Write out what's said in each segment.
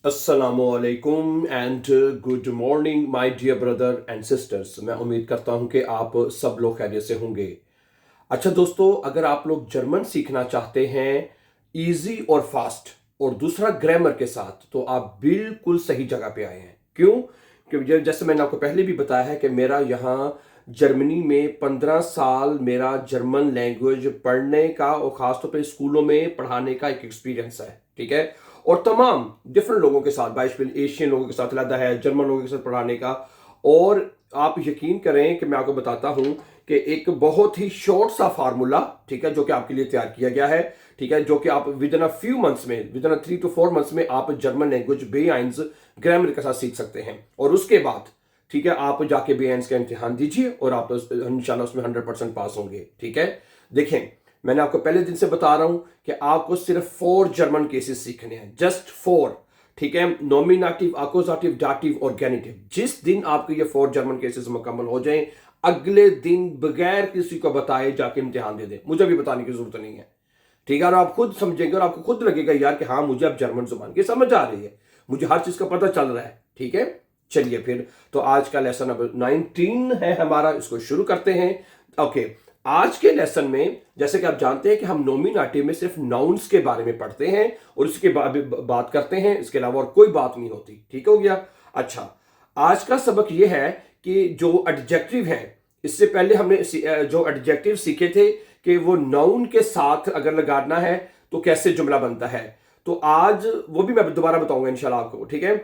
अस्सलामुअलैकुम and good morning my dear brother and sisters. मैं उम्मीद करता हूं कि आप सब लोग खैरियत से होंगे। अच्छा दोस्तों, अगर आप लोग जर्मन सीखना चाहते हैं इजी और फास्ट और दूसरा ग्रामर के साथ, तो आप बिल्कुल सही जगह पे आए हैं। क्यों? क्योंकि जैसे मैंने आपको पहले भी बताया है कि मेरा यहाँ जर्मनी में 15 साल मेरा जर्मन लैंग्वेज पढ़ने का और ख़ासतौर पे स्कूलों में पढ़ाने का एक एक्सपीरियंस है। ठीक है। और तमाम डिफरेंट लोगों के साथ, एशियन लोगों के साथ लगा है जर्मन लोगों के साथ पढ़ाने का। और आप यकीन करें कि मैं आपको बताता हूं कि एक बहुत ही शॉर्ट सा फार्मूला, ठीक है, जो कि आपके लिए तैयार किया गया है, ठीक है, जो कि आप within a few months में, within a 3 to 4 months में आप जर्मन लैंग्वेज बेआइंस ग्रामर के साथ सीख सकते हैं। और उसके बाद, ठीक है, आप जाके बेआइंस का इम्तिहान दीजिए और आप इंशाल्लाह उसमें 100% पास होंगे। ठीक है। देखें, मैंने आपको पहले दिन से बता रहा हूं कि आपको सिर्फ 4 जर्मन केसेस सीखने हैं, जस्ट 4। ठीक है। नॉमिनेटिव, अक्यूजेटिव, दाटिव और गेनिटिव। जिस दिन आपके ये 4 जर्मन केसेस मुकम्मल हो जाएं, अगले दिन बगैर किसी को बताए जाके इम्तिहान दे दें। मुझे भी बताने की जरूरत नहीं है। ठीक है। और आप खुद समझेंगे और आपको खुद लगेगा यार कि हाँ, मुझे अब जर्मन जुबान की समझ आ रही है, मुझे हर चीज का पता चल रहा है। ठीक है। चलिए फिर, तो आज का लेसन नंबर 19 है हमारा, इसको शुरू करते हैं। ओके। आज के लेसन में जैसे कि आप जानते हैं कि हम नॉमिनेटिव में सिर्फ नाउन्स के बारे में पढ़ते हैं और उसके बाद बात करते हैं, इसके अलावा और कोई बात नहीं होती। ठीक हो गया। अच्छा, आज का सबक यह है कि जो एडजेक्टिव है, इससे पहले हमने जो एडजेक्टिव सीखे थे कि वो नाउन के साथ अगर लगाना है तो कैसे जुमला बनता है, तो आज वो भी मैं दोबारा बताऊंगा इंशाल्लाह आपको। ठीक है।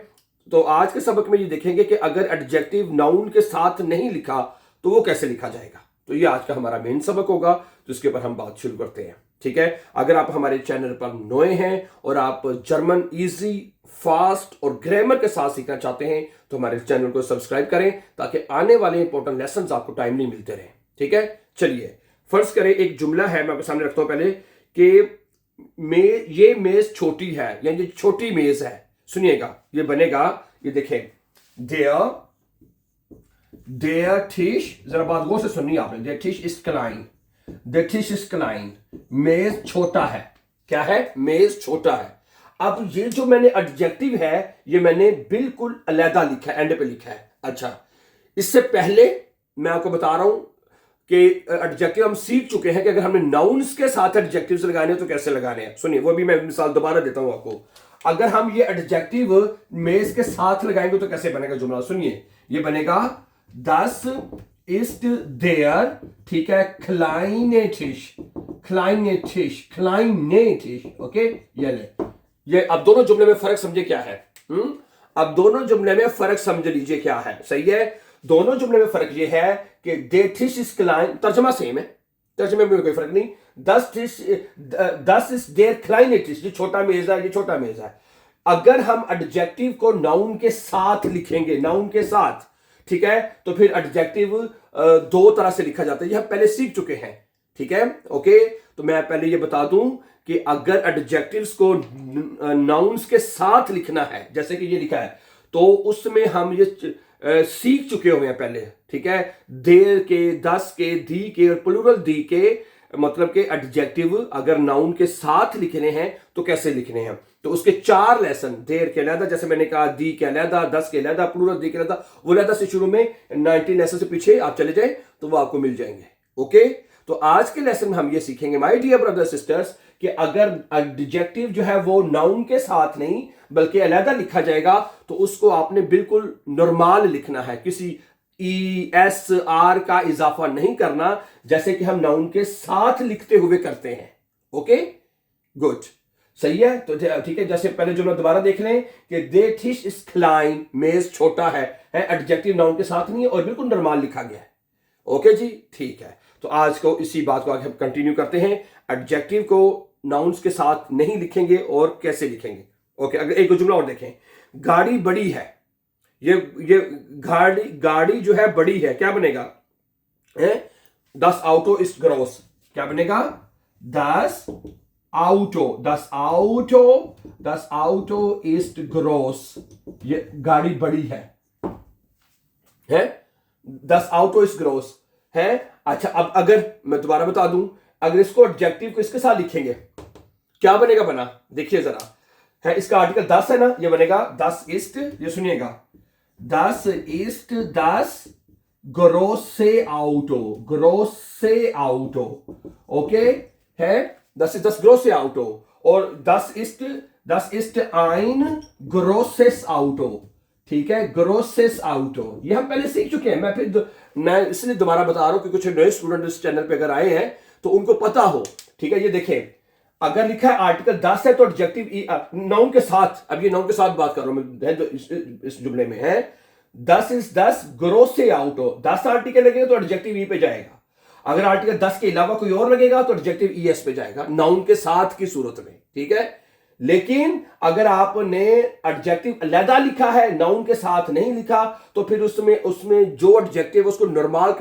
तो आज के सबक में ये देखेंगे कि अगर एडजेक्टिव नाउन के साथ नहीं लिखा तो वो कैसे लिखा जाएगा। तो ये आज का हमारा मेन सबक होगा, तो इसके ऊपर हम बात शुरू करते हैं। ठीक है। अगर आप हमारे चैनल पर नए हैं और आप जर्मन इजी, फास्ट और ग्रामर के साथ सीखना चाहते हैं तो हमारे चैनल को सब्सक्राइब करें ताकि आने वाले इंपॉर्टेंट लेसन आपको टाइमली मिलते रहे। ठीक है। चलिए, फर्ज करें एक जुमला है, मैं आपके सामने रखता हूं पहले कि ये मेज छोटी है, यानी छोटी मेज है। सुनिएगा, ये बनेगा, ये देखें, देयर Der Tisch, जरा बात गौर से सुनिए आपने, Der Tisch ist klein, Der Tisch ist klein, मेज छोटा है। क्या है? मेज छोटा है। अब ये जो मैंने एडजेक्टिव है, ये मैंने बिल्कुल अलग लिखा है, एंड पे लिखा है। अच्छा, इससे पहले मैं आपको बता रहा हूं कि एडजेक्टिव हम सीख चुके हैं कि अगर हमने नाउन्स के साथ एडजेक्टिव्स लगाने हैं तो कैसे लगाने हैं। सुनिए, वो भी मैं मिसाल दोबारा देता हूं आपको। अगर हम ये एडजेक्टिव मेज के साथ लगाएंगे तो कैसे बनेगा जुमला? सुनिए, ये बनेगा Das ist der, ठीक है, kleine Tisch, kleine Tisch, kleine Tisch, okay. ये अब दोनों जुमले में फर्क समझे क्या है? अब दोनों जुमले में फर्क समझ लीजिए क्या है। सही है। दोनों जुमले में फर्क ये है कि der Tisch ist klein, तर्जमा सेम है, तर्जमे में कोई फर्क नहीं। das ist der kleine Tisch, ये छोटा मेज है, ये छोटा मेज है। अगर हम एडजेक्टिव को नाउन के साथ लिखेंगे, नाउन के साथ, ठीक है, तो फिर एडजेक्टिव दो तरह से लिखा जाता है, ये हम पहले सीख चुके हैं। ठीक है। ओके। तो मैं पहले ये बता दूं कि अगर एडजेक्टिव्स को नाउन्स के साथ लिखना है, जैसे कि ये लिखा है, तो उसमें हम ये सीख चुके हुए हैं पहले। ठीक है। देर के, दस के, दी के और प्लूरल दी के, मतलब के एडजेक्टिव अगर नाउन के साथ लिखने हैं तो कैसे लिखने हैं, तो उसके 4 लेसन, देर के अलहदा, जैसे मैंने कहा, दी के अलहदा, 10 के अलहदा, प्लूरल दी के अलहदा, वो अलहदा से शुरू में 19 लेसन से पीछे आप चले जाएं तो वो आपको मिल जाएंगे। ओके। तो आज के लेसन में हम ये सीखेंगे माय डियर ब्रदर सिस्टर्स कि अगर एडजेक्टिव जो है वो नाउन के साथ नहीं बल्कि अलहदा लिखा जाएगा तो उसको आपने बिल्कुल नॉर्मल लिखना है, किसी ESR का इजाफा नहीं करना, जैसे कि हम नाउन के साथ लिखते हुए करते हैं। ओके, गुड, सही है। तो ठीक है, जैसे पहले जो दोबारा देख लें कि Der Tisch ist klein, मेज छोटा है, एडजेक्टिव नाउन के साथ नहीं है और बिल्कुल नॉर्मल लिखा गया है। ओके जी, ठीक है। तो आज को इसी बात को आगे हम कंटिन्यू करते हैं, एडजेक्टिव को नाउन्स के साथ नहीं लिखेंगे और कैसे लिखेंगे। ओके। अगर एक जुमला और देखें, गाड़ी बड़ी है, ये गाड़ी जो है बड़ी है, क्या बनेगा? Das Auto ist groß, क्या बनेगा? Das Auto ist groß, ये गाड़ी बड़ी है। Das Auto ist groß है। अच्छा, अब अगर मैं दोबारा बता दूं, अगर इसको एडजेक्टिव को इसके साथ लिखेंगे क्या बनेगा? बना, देखिए जरा, है, इसका आर्टिकल 10 है ना, ये बनेगा 10 ist, ये सुनिएगा, 10 ist das große Auto, große Auto, okay, है, das ist das große Auto और das ist ein großes Auto, ठीक है, ग्रोसेस आउटो, ये हम पहले सीख चुके हैं, मैं इसलिए दोबारा बता रहा हूं कि कुछ नए स्टूडेंट इस चैनल पे अगर आए हैं तो उनको पता हो, ठीक है। ये देखें, अगर लिखा है आर्टिकल 10 है तो एडजेक्टिव नाउन के साथ, अब ये नाउन के साथ बात कर रहा हूं मैं, इस जुमले में है 10 is 10 ग्रोसे आउटो, 10 आर्टिकल लगेगा तो एडजेक्टिव ई पे जाएगा, अगर आर्टिकल 10 के अलावा कोई और लगेगा तो एडजेक्टिव ई एस पे जाएगा, नाउन के साथ की सूरत में, ठीक है। लेकिन अगर आपने एडजेक्टिव अलग लिखा है, नाउन के साथ नहीं लिखा, तो फिर उसमें जो एडजेक्टिव उसको नॉर्मल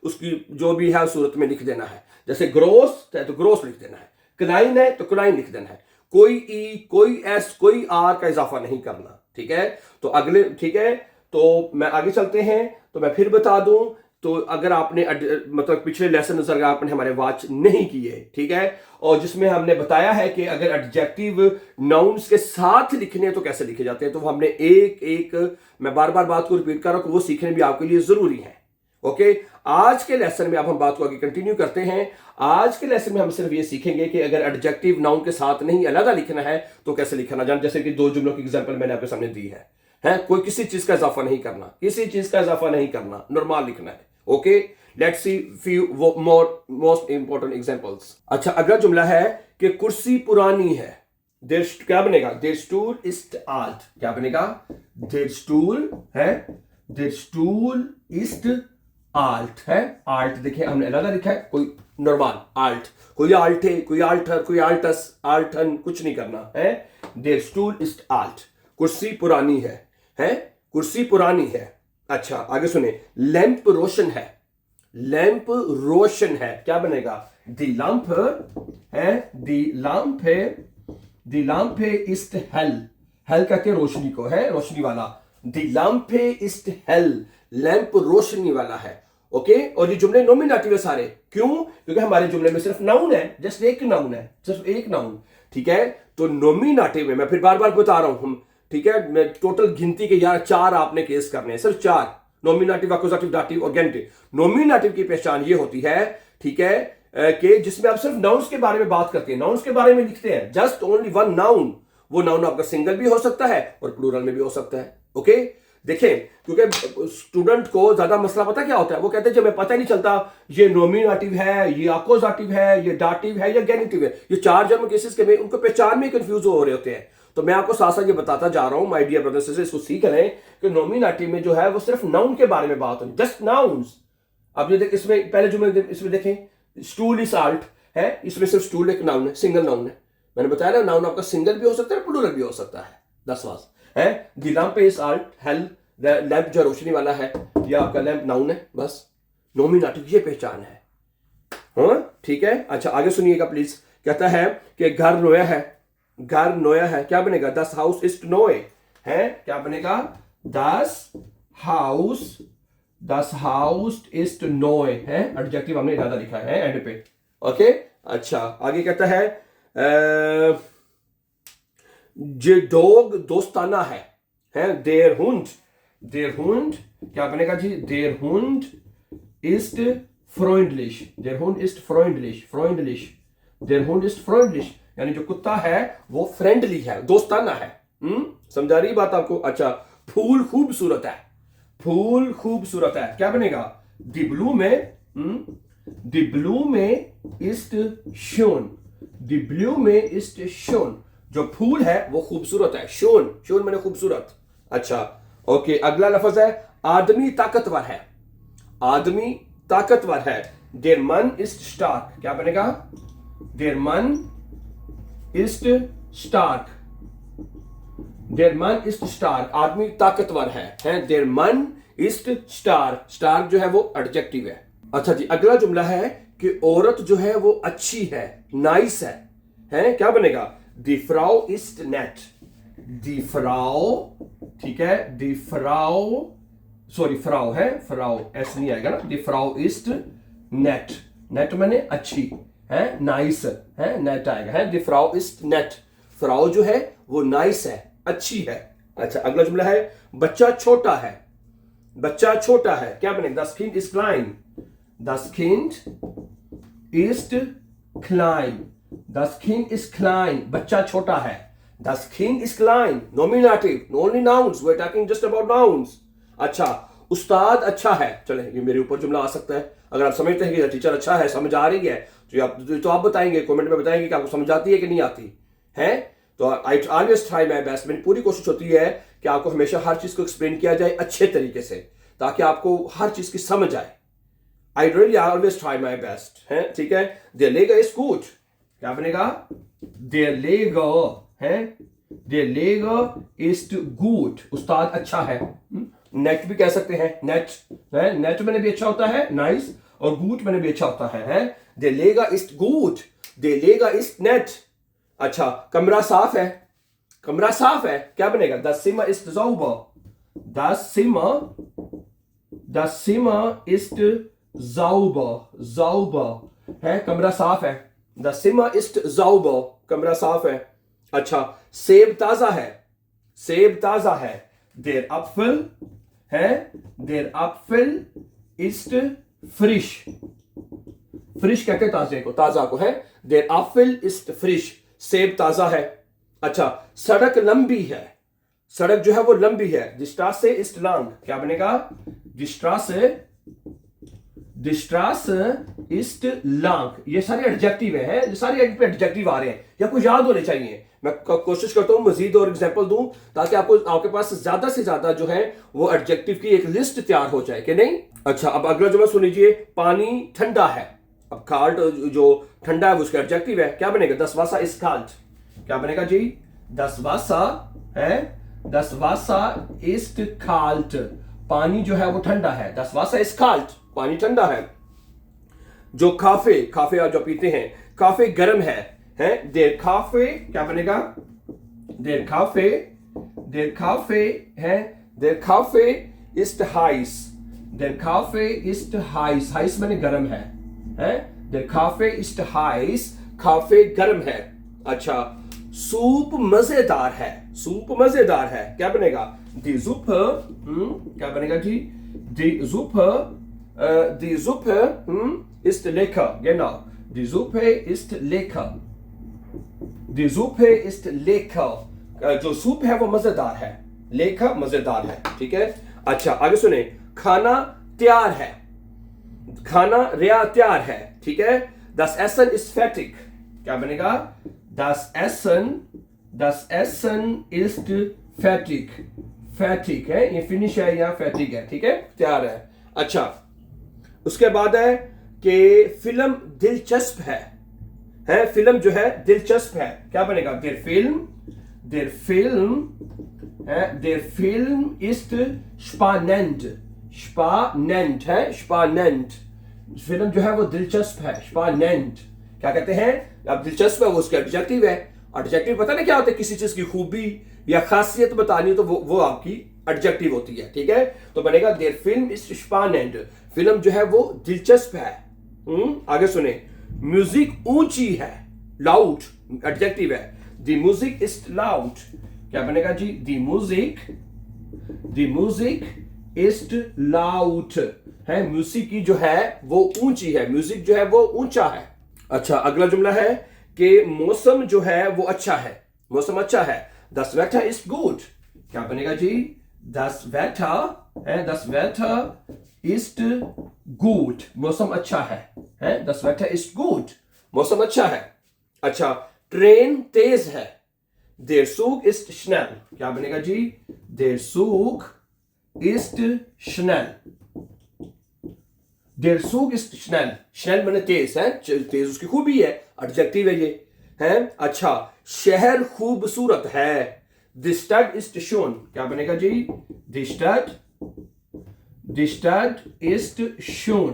उसकी जो भी है सूरत में लिख देना है, जैसे ग्रोस है तो ग्रोस लिख देना है, क्लाइन है तो क्लाइन लिख देना है, कोई ई, कोई एस, कोई आर का इजाफा नहीं करना, ठीक है। तो अगले, ठीक है, तो मैं आगे चलते हैं, तो मैं फिर बता दूं, तो अगर आपने मतलब पिछले लेसन अगर आपने हमारे वॉच नहीं किए, ठीक है, और जिसमें हमने बताया है कि अगर एडजेक्टिव नाउन्स के साथ लिखने हैं तो कैसे लिखे जाते हैं, तो हमने एक मैं बार बार बात को रिपीट कर रहा हूं, वो सीखने भी आपके लिए जरूरी है, ओके। आज के लेसन में अब हम बात को आगे कंटिन्यू करते हैं। आज के लेसन में हम सिर्फ ये सीखेंगे कि अगर एडजेक्टिव नाउन के साथ नहीं अलग लिखना है तो कैसे लिखना जाए, जैसे कि 2 जुमलों की एग्जाम्पल मैंने आपके सामने दी है, कोई किसी चीज का इजाफा नहीं करना, किसी चीज का इजाफा नहीं करना, नॉर्मल लिखना है, okay. Let's see few most important examples. अच्छा, अगला जुमला है कि कुर्सी पुरानी है, क्या बनेगा, देर स्टूल इस्ट आल्ट, क्या बनेगा, देर स्टूल है, देर स्टूल इस्ट आल्ट है, आल्ट देखिए हमने अलग लिखा है, कोई नॉर्मल आल्ट, कोई आल्टे, कोई आल्टर, कोई आल्टस, आल्टन कुछ नहीं करना है, देर स्टूल इस्ट आल्ट, कुर्सी पुरानी है, कुर्सी पुरानी है। अच्छा आगे सुने, लैंप रोशन है, लैंप रोशन है, क्या बनेगा, दी लैंप है, दी लैंप है, दी लैंप इस्ट हेल, हेल कहते हैं रोशनी को, है रोशनी वाला, दी लैंप इस्ट हेल, लैंप रोशनी वाला है, ओके। और ये जुमले नॉमिनेटिव है सारे, क्यों, क्योंकि हमारे जुमले में सिर्फ नाउन है, जस्ट एक नाउन है, सिर्फ एक नाउन, ठीक है। तो नॉमिनेटिव में मैं फिर बार बार बता रहा हूं, ठीक है, मैं टोटल गिनती के यार 4 आपने केस करने हैं, सिर्फ 4, नॉमिनेटिव, एक्यूजेटिव, दाटिव और गेंटिव। नॉमिनेटिव की पहचान ये होती है, ठीक है, कि जिसमें आप सिर्फ नाउन्स के बारे में बात करते हैं, नाउन्स के बारे में लिखते हैं, जस्ट ओनली वन नाउन, वो नाउन आपका सिंगल भी हो सकता है और प्लूरल में भी हो सकता है, ओके। देखें, क्योंकि स्टूडेंट को ज्यादा मसला पता क्या होता है, वो कहते हैं जब हमें पता ही नहीं चलता ये नॉमिनेटिव है, ये एक्यूजेटिव है, ये दाटिव है या गेनिटिव है, ये 4 जर्मन केसेस के में उनको पहचान में कंफ्यूज हो रहे होते हैं। तो मैं आपको साथ साथ ये बताता जा रहा हूं माय डियर ब्रदर्स सिस्टर्स, इसको सीख लें कि नॉमिनेटिव में जो है वो सिर्फ नाउन के बारे में बात होती है, जस्ट नाउन्स। अब ये देख, इसमें पहले जुमले इसमें देखें, स्टूल इज आल्ट है, इसमें सिर्फ स्टूल एक नाउन है, सिंगल नाउन है, मैंने बताया ना, नाउन आपका सिंगल भी हो सकता है, प्लूरल भी हो सकता है, 10 वास है। दी लैंप इज आल्ट हेल, लैंप जो रोशनी वाला है, या आपका लैंप नाउन है, बस नॉमिनेटिव ये पहचान है, हाँ ठीक है। अच्छा आगे सुनिएगा प्लीज, कहता है कि घर नोया है, घर नोया है, क्या बनेगा, दस हाउस इस्ट नोए है, क्या बनेगा, दस हाउस इस्ट नोए है, एडजेक्टिव हमने ज्यादा लिखा है एंड पे, ओके। अच्छा आगे कहता है जे डॉग दोस्ताना है, देर हुंड, देर हुंड क्या बनेगा जी, देर हुंड इस्ट फ्रोइंडलिश, देर हुंड इस्ट फ्रोइंडलिश, फ्रोइंडलिश, देर हुंड इस्ट फ्रोइंडलिश, यानी जो कुत्ता है वो फ्रेंडली है, दोस्ताना है, समझा रही बात आपको। अच्छा, फूल खूबसूरत है, फूल खूबसूरत है, क्या बनेगा, दी ब्लू में इस्ट शोन, दी ब्लू में इस्ट शोन, जो फूल है वो खूबसूरत है, शोन, शोन मैंने खूबसूरत। अच्छा ओके, अगला लफ्ज है आदमी ताकतवर है, आदमी ताकतवर है, देर मन इस्ट स्टार्क, क्या बनेगा, देर मन इस्ट स्टार्क, देर मन इस्ट स्टार्क, आदमी ताकतवर है, देर मन इस्ट स्टार्क, स्टार्क जो है वो एडजेक्टिव है। अच्छा जी, अगला जुमला है कि औरत जो है वो अच्छी है, नाइस है, क्या बनेगा, दी फ्राउ इस्ट नेट, दी फ्राउ, ठीक है, दी फ्राउ, सॉरी फ्राउ है, फ्राउ एस नहीं आएगा ना, दी फ्राउ इस्ट नेट, नेट मैंने अच्छी है, नाइस है, नेट आएगा, है दी फ्राउ इस्ट नेट, फ्राउ जो है वो नाइस है, अच्छी है। अच्छा, अगला जुमला है बच्चा छोटा है। बच्चा छोटा है, क्या बनेगा? Das Kind ist klein. Das Kind ist klein. Das Kind ist klein. बच्चा छोटा है। Das Kind ist klein. Nominative, only nouns. We're talking just about nouns. अच्छा, उस्ताद अच्छा है। चले, ये मेरे ऊपर जुमला आ सकता है। अगर आप समझते हैं कि टीचर अच्छा है, समझ आ रही है, तो आप बताएंगे, कमेंट में बताएंगे कि आपको समझ आती है कि नहीं आती है। तो I always try my best. मेरी पूरी कोशिश होती है कि आपको हमेशा हर चीज को एक्सप्लेन किया जाए अच्छे तरीके से, ताकि आपको हर चीज की समझ आए। I really always try my best है, ठीक है। देयर लेगर इज गुड, क्या बनेगा? देयर लेगर है, देयर लेगर इज गुड, उस्ताद अच्छा है। नेट भी कह सकते हैं, नेट है, नेट मैंने भी अच्छा होता है, नाइस, और गुड मैंने भी अच्छा होता है। Their ledger is good, their ledger is net. अच्छा, कमरा साफ है, कमरा साफ है, क्या बनेगा? Das Zimmer ist sauber. Das Zimmer ist sauber. Sauber है, कमरा साफ है। Das Zimmer ist sauber, कमरा साफ है। अच्छा, सेब ताजा है, सेब ताजा है। Der Apfel है, der Apfel ist frisch. फ्रिश कहते हैं ताजे को, ताजा को है। Der Apfel ist frisch, सेब ताजा है। अच्छा, सड़क लंबी है, सड़क जो है वो लंबी है। Die Straße ist lang, क्या बनेगा? Die Straße ist lang। ये सारे एडजेक्टिव है, ये सारे एडजेक्टिव आ रहे हैं, ये आपको याद होने चाहिए। मैं कोशिश करता हूं मजीद और एग्जांपल दूं, ताकि आपके पास ज्यादा से ज्यादा जो है वो एडजेक्टिव की एक लिस्ट तैयार हो जाए, कि नहीं? अच्छा, अब अगला जुमला सुन लीजिए। पानी ठंडा है। अब काल्ट जो ठंडा है वो उसका एडजेक्टिव है, क्या बनेगा? Das Wasser ist kalt, क्या बनेगा जी? Das Wasser है, Das Wasser ist kalt, पानी जो है वो ठंडा है। Das Wasser ist kalt, पानी ठंडा है। जो काफे, काफे आप जो पीते हैं, काफे गर्म है, Der Kaffee, क्या बनेगा? Der Kaffee है, Der Kaffee ist heiß, Der Kaffee ist heiß, heiß माने गर्म है, Der Kaffee ist heiß, cafe गर्म है। अच्छा, सूप मजेदार है, सूप मजेदार है, क्या बनेगा? Die Suppe, क्या बनेगा जी? Die Suppe ist lecker, genau. Die Suppe ist lecker. Die Suppe ist lecker. जो सूप है वो मजेदार है, लेकर मजेदार है, ठीक है। अच्छा, आगे सुने। खाना तैयार है, खाना तैयार है, ठीक है। Das Essen ist fertig, क्या बनेगा? Das Essen ist fertig, fertig है, ये फिनिश है, यहाँ fertig है, ठीक है, तैयार है। अच्छा, उसके बाद है कि फिल्म दिलचस्प है, फिल्म जो है दिलचस्प है, क्या बनेगा? Der Film ist spannend, spannend है, spannend, फिल्म जो है वो दिलचस्प है, spannend, क्या कहते हैं? अब दिलचस्प है वो उसका एडजेक्टिव है। एडजेक्टिव पता नहीं क्या होता है? किसी चीज की खूबी या खासियत बतानी तो वो आपकी एडजेक्टिव होती है, ठीक है। तो बनेगा Der Film ist spannend, film जो है वो दिलचस्प है। आगे सुने। म्यूजिक ऊंची है, लाउड एडजेक्टिव है। The music is loud, क्या बनेगा जी? The music is loud है, म्यूजिक की जो है वो ऊंची है, म्यूजिक जो है वो ऊंचा है। अच्छा, अगला जुमला है कि मौसम जो है वो अच्छा है, मौसम अच्छा है। Das Wetter ist gut, क्या बनेगा जी? Das Wetter ist gut, मौसम अच्छा है, Das Wetter ist gut, मौसम अच्छा है। अच्छा, ट्रेन तेज है। Der Zug ist schnell, क्या बनेगा जी? Der Zug ist schnell, Der Zug ist schnell, schnell माने तेज है, तेज उसकी खूबी है, एडजेक्टिव है ये, है। अच्छा, शहर खूबसूरत है। Die Stadt ist schön, क्या बनेगा जी? Die Stadt ist schön,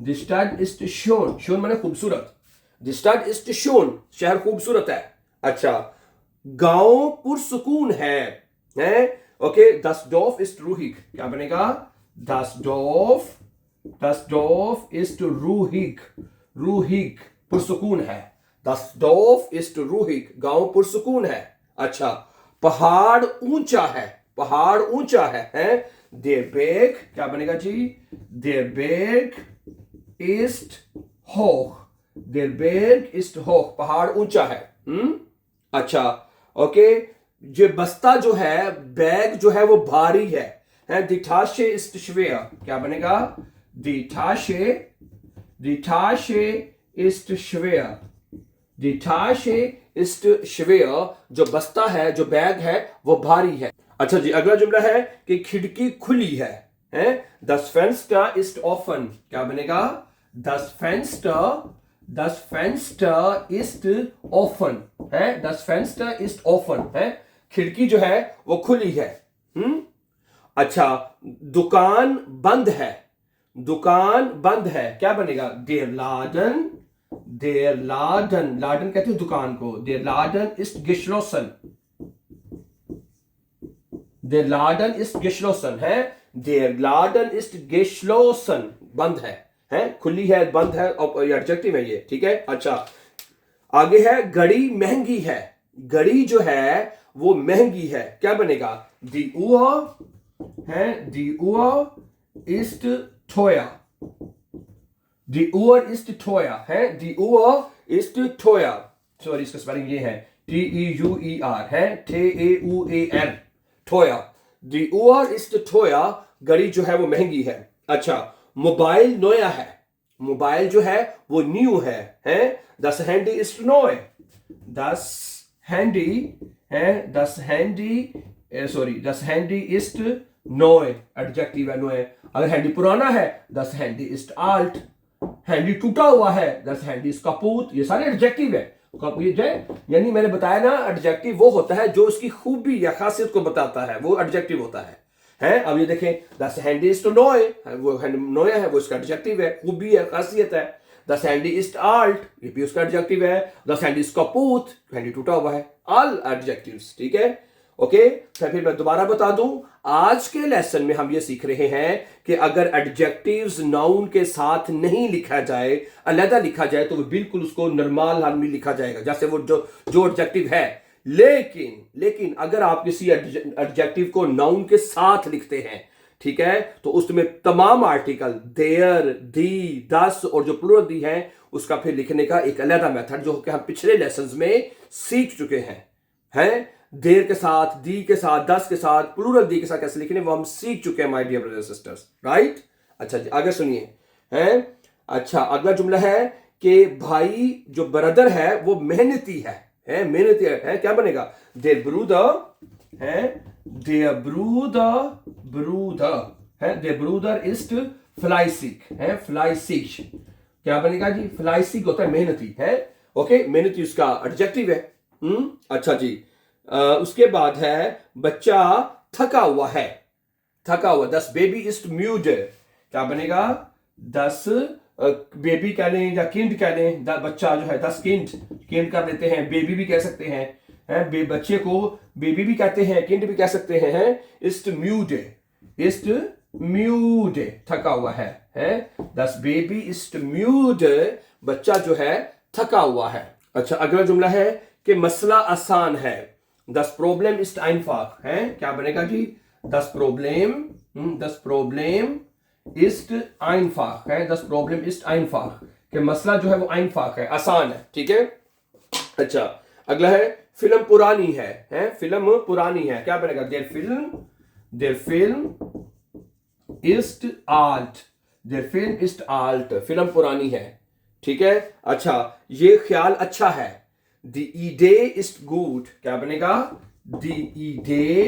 Die Stadt ist schön, schön माने खूबसूरत। Die Stadt ist schön, शहर खूबसूरत है। अच्छा, गांव पुरसुकून है, okay. Das Dorf ist ruhig, क्या बनेगा? Das Dorf ist ruhig, ruhig, पुरसुकून है। Das Dorf ist ruhig, गांव पुरसुकून है। अच्छा, पहाड़ ऊंचा है, पहाड़ ऊंचा है? Der Berg, क्या बनेगा जी? Der Berg ist hoch, der Berg ist hoch, पहाड़ ऊंचा है। अच्छा, ओके। जो बस्ता जो है, बैग जो है वो भारी है? Die Tasche ist schwer, क्या बनेगा? Die Tasche ist schwer, die Tasche ist schwer, जो बस्ता है, जो बैग है वो भारी है। अच्छा जी, अगला जुमला है कि खिड़की खुली है? Das Fenster ist offen, क्या बनेगा? Das Fenster ist offen, das Fenster ist offen, खिड़की जो है वो खुली है। अच्छा, दुकान बंद है, दुकान बंद है, क्या बनेगा? Der Laden, लाडन कहते हैं दुकान को। Der Laden ist geschlossen, der Laden ist geschlossen, der Laden ist geschlossen, बंद है, खुली है, बंद है, और एडजेक्टिव है ये, ठीक है। अच्छा, आगे है घड़ी महंगी है, घड़ी जो है वो महंगी है, क्या बनेगा? Die Uhr ist teuer, die Uhr ist teuer, die Uhr ist teuer, sorry इसका स्पेलिंग ये है TEUER, TEUER, teuer, die Uhr ist teuer, घड़ी जो है वो महंगी है। अच्छा, मोबाइल नया है, मोबाइल जो है वो न्यू है? Das Handy ist neu, das Handy ist neu, adjective है neu। अगर हैंडी पुराना है, das Handy ist alt, handy टूटा हुआ है, das Handy ist kaputt, ये सारे एडजेक्टिव है। यानी मैंने बताया ना, एडजेक्टिव वो होता है जो उसकी खूबी या खासियत को बताता है, वो एडजेक्टिव होता है। अब ये देखें, das Handy ist neu, वो नया है, वो इसका एडजेक्टिव है, खूबी है, खासियत है। Das Handy ist alt, ये भी उसका एडजेक्टिव है। Das Handy ist kaputt, handy टूटा हुआ है। All adjectives, ठीक है, ओके। फिर मैं दोबारा बता दूं, आज के लेसन में हम ये सीख रहे हैं कि अगर एडजेक्टिव्स नाउन के साथ नहीं लिखा जाए, अलग लिखा जाए, तो वो बिल्कुल उसको नॉर्मल हाल में लिखा जाएगा, जैसे वो जो एडजेक्टिव है। लेकिन अगर आप किसी एडजेक्टिव को नाउन के साथ लिखते हैं, ठीक है, तो उसमें तमाम आर्टिकल देयर, दी, दस और जो प्लूरल दी है, उसका फिर लिखने का एक अलग मेथड जो कि हम पिछले लेसन्स में सीख चुके हैं? देर के साथ, दी के साथ, दस के साथ, प्लूरल दी के साथ कैसे लिखने, वो हम सीख चुके हैं my dear brothers sisters, right. अच्छा जी, आगे सुनिए। अच्छा, अगला जुमला है कि भाई जो ब्रदर है वो मेहनती है, मेहनती है, क्या बनेगा? Der Bruder ist fleißig, fleißig, क्या बनेगा जी? fleißig होता है मेहनती, ओके, मेहनती उसका एडजेक्टिव है। अच्छा जी, उसके बाद है बच्चा थका हुआ है, थका हुआ, das Baby ist müde, क्या बनेगा? das बेबी कह लें या किंड कह लें, बच्चा जो है das किंड कर लेते हैं, बेबी भी कह सकते हैं, बच्चे को बेबी भी कहते हैं, किंड भी कह सकते हैं। ist müde, थका हुआ है, das Baby ist müde, बच्चा जो है थका हुआ है। अच्छा, अगला जुमला है कि मसला आसान है, das Problem ist einfach, क्या बनेगा जी? das Problem ist einfach, das Problem ist einfach, कि मसला जो है वो einfach है, आसान है, ठीक है। अच्छा, अगला है फिल्म पुरानी है, फिल्म पुरानी है, क्या बनेगा? der Film ist alt, der Film ist alt, film पुरानी है, ठीक है। अच्छा, ये ख्याल अच्छा है, die Idee ist gut, क्या बनेगा? die Idee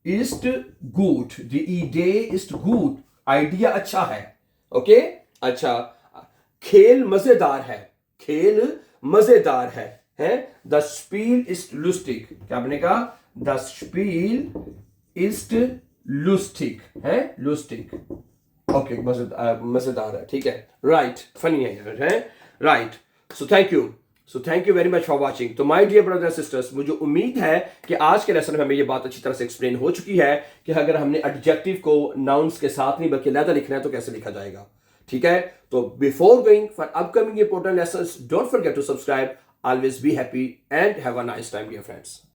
ist gut, die Idee ist gut, idea अच्छा है, ओके। अच्छा, खेल मजेदार है, खेल मजेदार है, das Spiel ist lustig, क्या बनेगा? das Spiel ist lustig, lustig, okay, मजेदार है, ठीक है, राइट, फनी है, right. So thank you very much for watching. तो my dear brothers and sisters, मुझे उम्मीद है कि आज के लेसन में हमें ये बात अच्छी तरह से एक्सप्लेन हो चुकी है कि अगर हमने एडजेक्टिव को नाउन्स के साथ नहीं बल्कि अलग लिखना है तो कैसे लिखा जाएगा, ठीक है, तो before going for upcoming important lessons don't forget to subscribe. Always be happy and have a nice time dear friends.